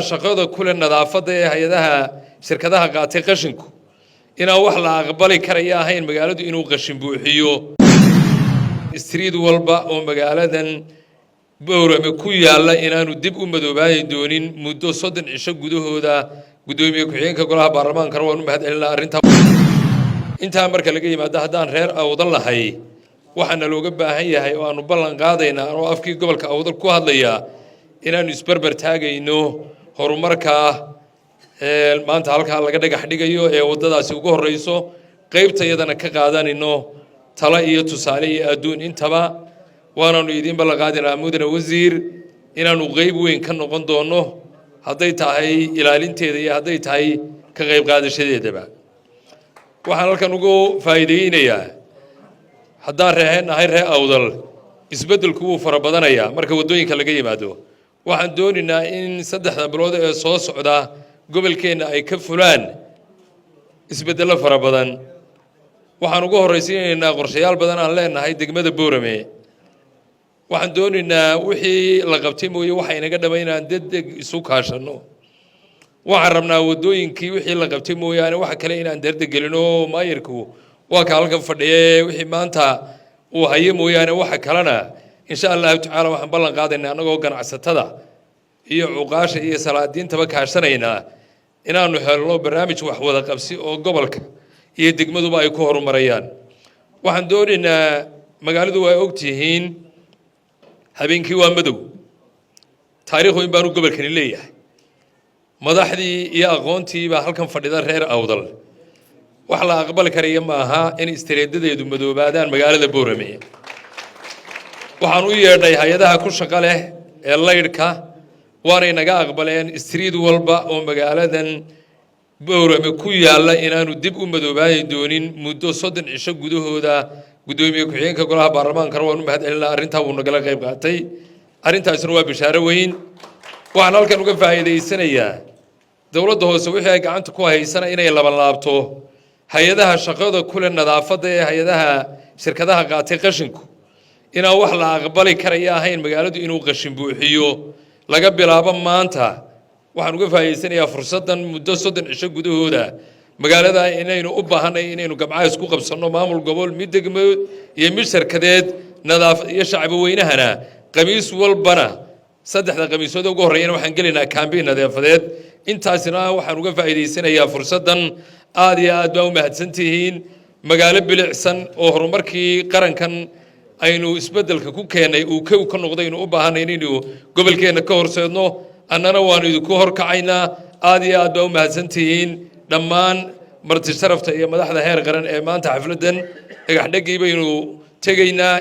shaqada kule nadaafada ee hay'adaha shirkadaha qaatay qashinku inaan wax la aqbali karayo ahayn magaaladu inuu qashin buuxiyo street walba oo magaaladan Boorame ku yaala inaanu dib u madoobaay doonin muddo 30 cisho gudahooda gudoomiye ku-xigeenka golaha baarlamaanka waa mahad celinaa arinta inta marka laga yimaado hadaan reer awdal lahay waxaana looga baahan yahay oo aanu ballan qaadaynaa oo afkii gobolka awdal ku hadlaya inaanu isbarbar taagayno horumarka maanta halka laga dhagax dhigayo ee wadadaasi ugu horeyso qaybtayadana ka qaadanino tala iyo tusaale iyo adduun intaba waanaanu idin ballan qaadinaa mudane wasiir inaanu qayb weyn ka noqon doono haday tahay ilaalinteeda iyo haday tahay ka qayb qaadashadeedaba waxaan halkan ugu faa'iideynayaa haddaan reehnahay ree awdal isbeddelku wuu fara badanayaa marka wadooyinka laga yimaado waxaan doonaynaa in 3 bilood ee soo socda gobolkeena ay ka fulaan isbeddelo fara badan waxaan ugu horeysiinaynaa qorshayaal badan aan leenahay degmada Boorame waxaan doonaynaa wixii la qabtay mooyee waxa inaga dhameynaan degdeg isu kaashano waxaan rabnaa wadooyinkii wixii la qabtay mooyaane waxa kale inaan dardegelino maayirku waa ka halkan fadhiyay wixii maanta uu hayo mooyaane waxa kalena insha Allah taala waxaan ballan qaadaynaa anagoo ganacsatada iyo cuqaasha iyo salaadiintaba kaashanayna inaanu helno barnaamij wax wada qabsi oo gobolka iyo degmaduba ay ku horumarayaan waxaan doonaynaa magaaladu way ogtihiin habeenkii waa madow taariikhu in baanu gobolkani leeyahay madaxdii iyo aqoontii baa halkan fadhida reer awdal wax la aqbali karayo ma aha in istiraadadeedu madoobaadaan magaalada Boorame waxaan u yeedhay hay'adaha ku shaqo leh ee laydhka waanay naga aqbaleen street walba oo magaaladan Boorame ku yaala inaanu dib u madoobaay doonin muddo 30 cisho gudahooda gudoomiye ku-xigeenka golaha baarlamaanka waa mahad celinaa arinta uu nagala qayb qaatay arintaasina waa bishaaro weyn waxaan halkan uga faa'iideysanayaa dawladda hoose wixii ay gacanta ku haysana inay laban laabto hay'adaha shaqada kule nadaafada ee hay'adaha shirkadaha qaatay qashinku inaan wax la aqbali karayo ahayn magaaladu inuu qashin buuxiyo laga bilaabo maanta waxaan uga faa'iideysanayaa fursadan muddo 30 cisho gudahooda magaalada inaynu u baahanay inaynu gabcaha isku qabsano maamul gobol mid degmo iyo mid shirkadeed nadaafad iyo shacab weynahana qamiis walbana 3 qamiisood ugu horeeyana waxaan gelinaynaa campaign nadaafadeed intaasina waxaan uga faa'iideysanayaa fursadan aad iyo aad baa u mahadsantihiin magaalo bilicsan oo horumarkii qarankan aynu isbeddelka ku keenay uu ka noqday inuu u baahanay inaynu gobolkeena ka horseedno annana waanu idinku horkacaynaa aad iyo aad baa u mahadsantihiin dhammaan marti sharafta iyo madaxda heer qaran ee maanta xafladan dhagax dhagii baynu tegaynaa